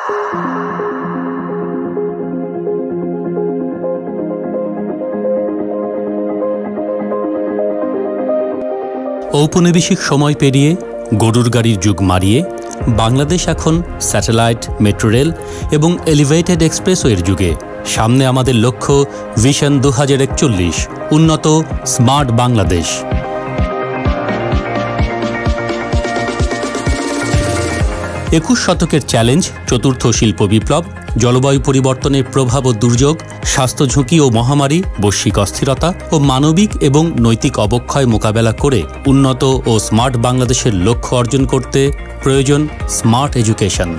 ঔপনিবেশিক সময় পেরিয়ে গরুর গাড়ির যুগ মারিয়ে বাংলাদেশ এখন স্যাটেলাইট, মেট্রো রেল এবং এলিভেটেড এক্সপ্রেসওয়ের যুগে। সামনে আমাদের লক্ষ্য ভিশন 2041, উন্নত স্মার্ট বাংলাদেশ। 21 শতকের চ্যালেঞ্জ, চতুর্থ শিল্প বিপ্লব, জলবায়ু পরিবর্তনের প্রভাব ও দুর্যোগ, স্বাস্থ্য ঝুঁকি ও মহামারী, বৈশ্বিক অস্থিরতা ও মানবিক এবং নৈতিক অবক্ষয় মোকাবেলা করে উন্নত ও স্মার্ট বাংলাদেশের লক্ষ্য অর্জন করতে প্রয়োজন স্মার্ট এডুকেশন।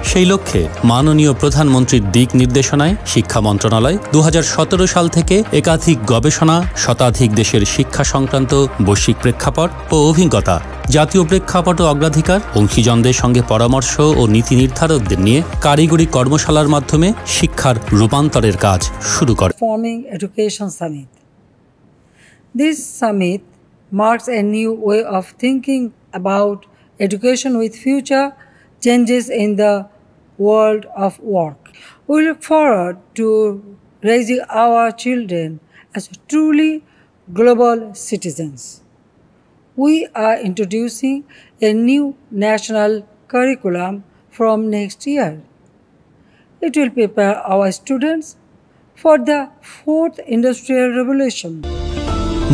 সেই লক্ষ্যে মাননীয় প্রধানমন্ত্রীর দিক নির্দেশনায় শিক্ষা মন্ত্রণালয় 2017 সাল থেকে একাধিক গবেষণা, শতাধিক দেশের শিক্ষা সংক্রান্ত বৈশ্বিক প্রেক্ষাপট ও অভিজ্ঞতা, জাতীয় প্রেক্ষাপট ও অগ্রাধিকার, অংশীজনদের সঙ্গে পরামর্শ ও নীতি নির্ধারকদের নিয়ে কারিগরি কর্মশালার মাধ্যমে শিক্ষার রূপান্তরের কাজ শুরু করে। Forming Education Summit. This summit marks a new way of thinking about education with future changes in the world of work. We look forward to raising our children as truly global citizens. We are introducing a new national curriculum from next year. It will prepare our students for the fourth industrial revolution.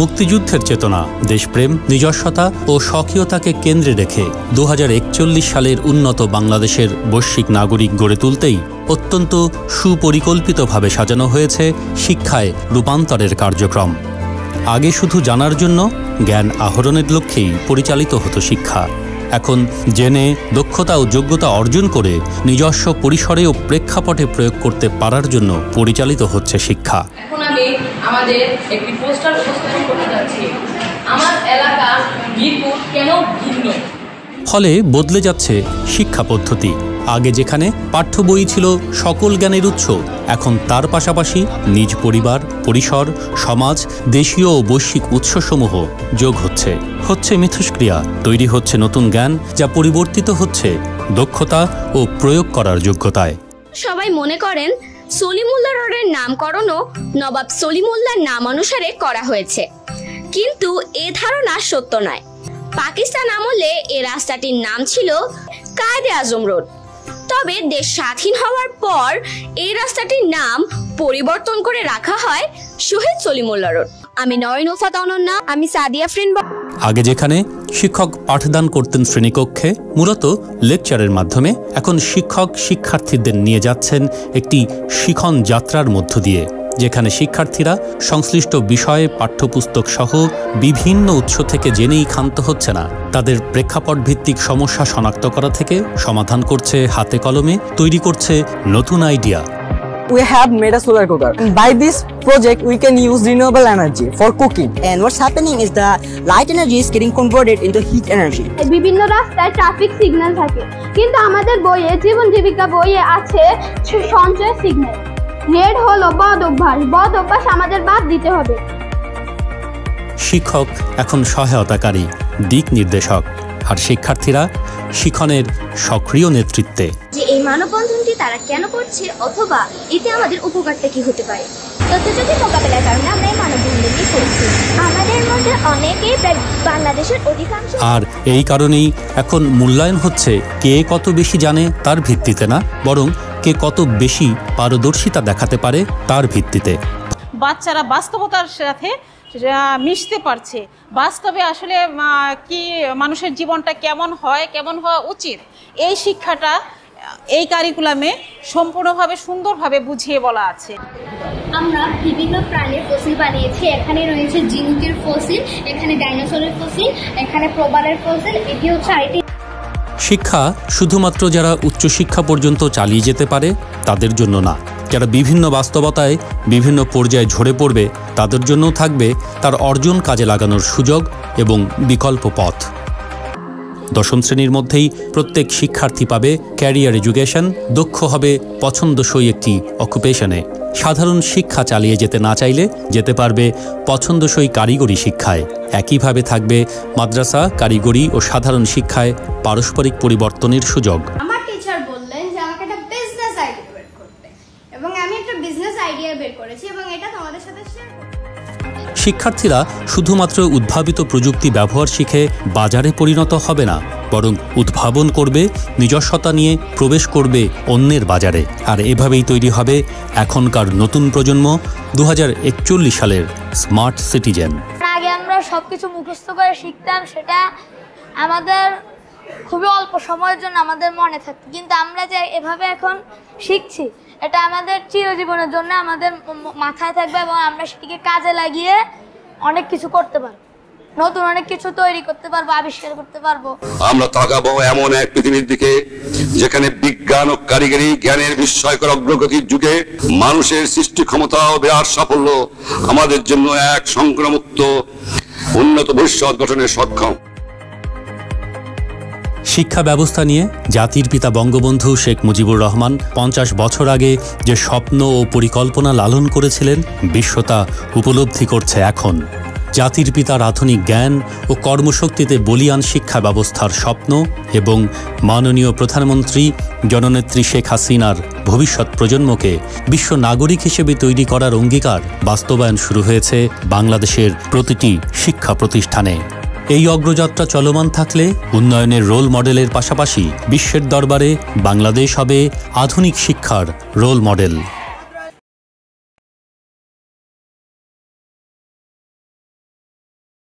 মুক্তিযুদ্ধের চেতনা, দেশপ্রেম, নিজস্বতা ও স্বকীয়তাকে কেন্দ্রে রেখে 2041 সালের উন্নত বাংলাদেশের বৈশ্বিক নাগরিক গড়ে তুলতেই অত্যন্ত সুপরিকল্পিতভাবে সাজানো হয়েছে শিক্ষায় রূপান্তরের কার্যক্রম। আগে শুধু জানার জন্য, জ্ঞান আহরণের লক্ষ্যেই পরিচালিত হতো শিক্ষা। এখন জেনে দক্ষতা ও যোগ্যতা অর্জন করে নিজস্ব পরিসরে ও প্রেক্ষাপটে প্রয়োগ করতে পারার জন্য পরিচালিত হচ্ছে শিক্ষা। এখন আমি আমাদের একটি পোস্টার উপস্থাপন করতে যাচ্ছি, আমার এলাকা মিরপুর কেন ভিন্ন। ফলে বদলে যাচ্ছে শিক্ষা পদ্ধতি। আগে যেখানে পাঠ্য বই ছিল সকল জ্ঞানের উৎস, এখন তার পাশাপাশি নিজ পরিবার, পরিসর, সমাজ, দেশীয় ও বৈশ্বিক উৎসসমূহ যোগ হচ্ছে মিথস্ক্রিয়া। তৈরি হচ্ছে নতুন জ্ঞান, যা পরিবর্তিত হচ্ছে দক্ষতা ও প্রয়োগ করার যোগ্যতায়। সবাই মনে করেন সলিমুল্লাহ রোডের নামকরণও নবাব সলিমুল্লাহর নাম অনুসারে করা হয়েছে, কিন্তু এ ধারণা সত্য নয়। পাকিস্তান আমলে এ রাস্তাটির নাম ছিল কায়েদে আজম রোড। তবে দেশ স্বাধীন হওয়ার পর এই রাস্তাটির নাম পরিবর্তন করে রাখা হয় শহীদ সলিমুল্লাহ রোড। আমি নয়নুফাত অনন্যা, আমি সাদিয়া ফ্রেন্ড। আগে যেখানে শিক্ষক পাঠদান করতেন শ্রেণীকক্ষে মূলত লেকচারের মাধ্যমে, এখন শিক্ষক শিক্ষার্থীদের নিয়ে যাচ্ছেন একটি শিখন যাত্রার মধ্য দিয়ে, যেখানে শিক্ষার্থীরা সংশ্লিষ্ট বিষয়ে পাঠ্যপুস্তক সহ বিভিন্ন উৎস থেকে জেনেই ক্ষান্ত হচ্ছে না। তাদের প্রেক্ষাপট ভিত্তিক সমস্যা শনাক্ত করা থেকে সমাধান করছে হাতে কলমে, তৈরি করছে নতুন idea. We have made a solar cooker. By this project, we can use renewable energy for cooking. And what's happening is the light energy is getting converted into heat energy. বিভিন্ন রাস্তায় ট্রাফিক সিগন্যাল থাকে, কিন্তু আমাদের বইয়ে, জীবন জীবিকা বইয়ে আছে সঞ্চয় সিগন্যাল। রেড হলো বদ অভ্যাস, বদ অভ্যাস আমাদের বাদ দিতে হবে। শিক্ষক এখন সহায়তাকারী, দিক নির্দেশক, আর শিক্ষার্থীরা শিক্ষণের সক্রিয় নেতৃত্বে। যে এই মানববন্ধনটি তারা কেন করছে, অথবা এতে আমাদের উপকারটা কি হতে পারে? তথ্যযুগের মোকাবেলার কারণে আমরা এই মানববন্ধনটি করছি। আমাদের মধ্যে অনেকেই বাংলাদেশের অধিকাংশ, আর এই কারণেই এখন মূল্যায়ন হচ্ছে কে কত বেশি জানে তার ভিত্তিতে না, বরং কে কত বেশি পারদর্শিতা দেখাতে পারে তার ভিত্তিতে। বাচ্চারা বাস্তবতার সাথে মিশতে পারছে, বাস্তবে আসলে কি মানুষের জীবনটা কেমন হয়, কেমন হওয়া উচিত, এই শিক্ষাটা এই কারিকুলামে সম্পূর্ণভাবে সুন্দরভাবে বুঝিয়ে বলা আছে। আমরা বিভিন্ন প্রাণীর ফসিল বানিয়েছি। এখানে রয়েছে ঝিনুকের ফসিল, এখানে ডাইনোসরের ফসিল, এখানে প্রবালের ফসিল। এটি হচ্ছে আইটি। শিক্ষা শুধুমাত্র যারা উচ্চশিক্ষা পর্যন্ত চালিয়ে যেতে পারে তাদের জন্য না, যারা বিভিন্ন বাস্তবতায় বিভিন্ন পর্যায়ে ঝরে পড়বে তাদের জন্যও থাকবে তার অর্জন কাজে লাগানোর সুযোগ এবং বিকল্প পথ। দশম শ্রেণীর মধ্যেই প্রত্যেক শিক্ষার্থী পাবে ক্যারিয়ার এডুকেশন, দক্ষ হবে পছন্দসই একটি অকুপেশনে। সাধারণ শিক্ষা চালিয়ে যেতে না চাইলে যেতে পারবে পছন্দসই কারিগরি শিক্ষায়। একইভাবে থাকবে মাদ্রাসা, কারিগরি ও সাধারণ শিক্ষায় পারস্পরিক পরিবর্তনের সুযোগ। আমার টিচার বললেন বললেন যে আমাকে একটা বিজনেস আইডিয়া বের করতে, এবং আমি একটা বিজনেস আইডিয়া বের করেছি এবং এটা তোমাদের সাথে শেয়ার করব। শিক্ষার্থীরা শুধুমাত্র উদ্ভাবিত প্রযুক্তি ব্যবহার শিখে বাজারে পরিণত হবে না, বরং উদ্ভাবন করবে, নিজস্বতা নিয়ে প্রবেশ করবে অন্যের বাজারে। আর এভাবেই তৈরি হবে এখনকার নতুন প্রজন্ম, 2041 সালের স্মার্ট সিটিজেন। আগে আমরা সবকিছু মুখস্থ করে শিখতাম, সেটা আমাদের খুবই অল্প সময়ের জন্য আমাদের মনে থাকতো, কিন্তু আমরা যে এভাবে এখন শিখছি এটা আমাদের চিরজীবনের জন্য আমাদের মাথায় থাকবে এবং আমরা সেটিকে কাজে লাগিয়ে অনেক কিছু করতে পারবো, নতুন অনেক কিছু তৈরি করতে পারবো, আবিষ্কার করতে পারবো। আমরা তাকাবো এমন এক পৃথিবীর দিকে যেখানে বিজ্ঞান ও কারিগরি জ্ঞানের বিস্ময়কর অগ্রগতির যুগে মানুষের সৃষ্টি ক্ষমতা ও বিরাট সাফল্য আমাদের জন্য এক সংকটমুক্ত উন্নত ভবিষ্যৎ গঠনে সক্ষম। শিক্ষা ব্যবস্থা নিয়ে জাতির পিতা বঙ্গবন্ধু শেখ মুজিবুর রহমান 50 বছর আগে যে স্বপ্ন ও পরিকল্পনা লালন করেছিলেন, বিশ্ব তা উপলব্ধি করছে এখন। জাতির পিতার আধুনিক জ্ঞান ও কর্মশক্তিতে বলীয়ান শিক্ষা ব্যবস্থার স্বপ্ন এবং মাননীয় প্রধানমন্ত্রী জননেত্রী শেখ হাসিনার ভবিষ্যৎ প্রজন্মকে বিশ্ব নাগরিক হিসেবে তৈরি করার অঙ্গীকার বাস্তবায়ন শুরু হয়েছে বাংলাদেশের প্রতিটি শিক্ষা প্রতিষ্ঠানে। এই অগ্রযাত্রা চলমান থাকলে উন্নয়নের রোল মডেলের পাশাপাশি বিশ্বের দরবারে বাংলাদেশ হবে আধুনিক শিক্ষার রোল মডেল।